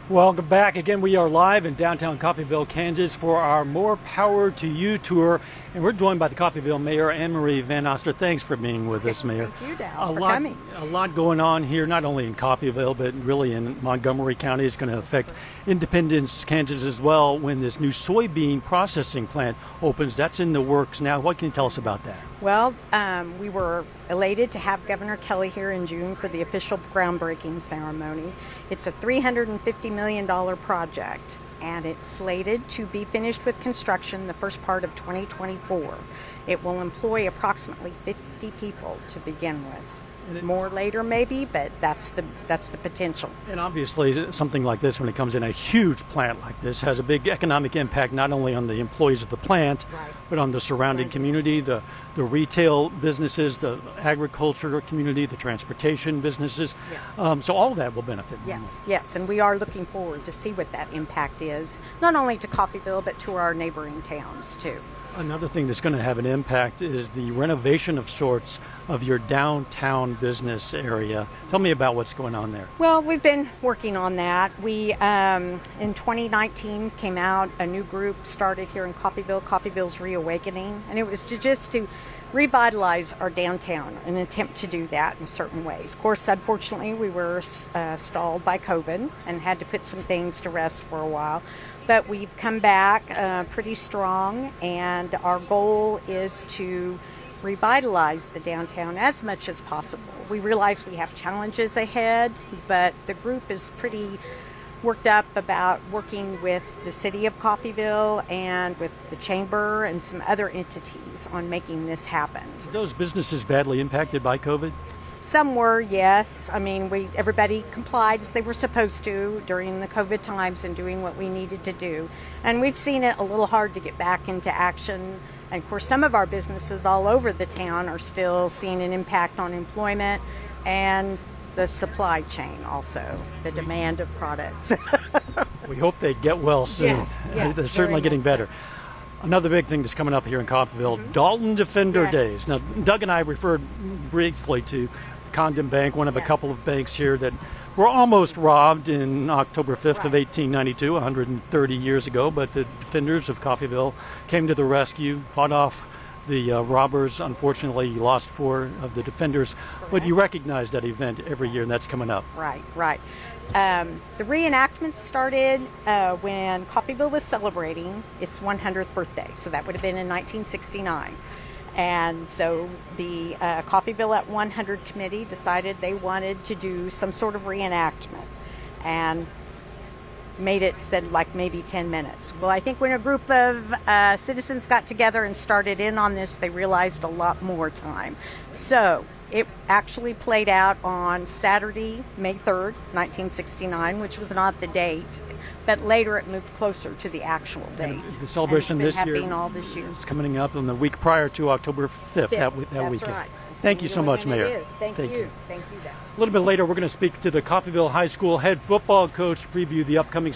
Welcome back. Again, we are live in downtown Coffeyville, Kansas for our More Power to You tour. And we're joined by the Coffeyville Mayor, Anne-Marie Vanoster. Thanks for being with us, Mayor. Thank you, Dal, for coming. A lot going on here, not only in Coffeyville, but really in Montgomery County. It's going to affect Independence, Kansas as well when this new soybean processing plant opens. That's in the works now. What can you tell us about that? Well, we were elated to have Governor Kelly here in June for the official groundbreaking ceremony. It's a $350 million project, and it's slated to be finished with construction the first part of 2024. It will employ approximately 50 people to begin with. More later maybe, but that's the potential. And obviously something like this, when it comes in, a huge plant like this has a big economic impact not only on the employees of the plant, right, but on the surrounding community, the retail businesses, the agriculture community, the transportation businesses. Yes. So all of that will benefit. Yes, and we are looking forward to see what that impact is, not only to Coffeyville, but to our neighboring towns too. Another thing that's going to have an impact is the renovation of sorts of your downtown business area. Tell me about what's going on there. Well, we've been working on that. We, in 2019, came out, a new group started here in Coffeyville, Coffeyville's Reawakening, and it was just to revitalize our downtown, an attempt to do that in certain ways. Of course, unfortunately, we were stalled by COVID and had to put some things to rest for a while. But we've come back pretty strong, and our goal is to revitalize the downtown as much as possible. We realize we have challenges ahead, but the group is pretty worked up about working with the city of Coffeyville and with the chamber and some other entities on making this happen. Were those businesses badly impacted by COVID? Some were, yes. I mean, everybody complied as they were supposed to during the COVID times and doing what we needed to do. And we've seen it a little hard to get back into action. And of course, some of our businesses all over the town are still seeing an impact on employment and the supply chain also, the demand of products. We hope they get well soon. Yes, they're certainly getting better. Another big thing that's coming up here in Coffeyville, Dalton Defender Days. Now, Doug and I referred briefly to Condon Bank, one of a couple of banks here that were almost robbed in October 5th of 1892, 130 years ago, but the defenders of Coffeyville came to the rescue, fought off the robbers. Unfortunately, you lost 4 of the defenders, but you recognize that event every year, and that's coming up. Right. The reenactment started when Coffeyville was celebrating its 100th birthday, so that would have been in 1969. And so the Coffeyville at 100 committee decided they wanted to do some sort of reenactment and said like maybe 10 minutes. Well, I think when a group of citizens got together and started in on this, they realized a lot more time. So it actually played out on Saturday, May 3rd, 1969, which was not the date, but later it moved closer to the actual date. And the celebration this year is coming up on the week prior to October 5th, that weekend. Right. Thank you so much, Mayor. Thank you. Thank you, Dal. A little bit later, we're going to speak to the Coffeyville High School head football coach to preview the upcoming season.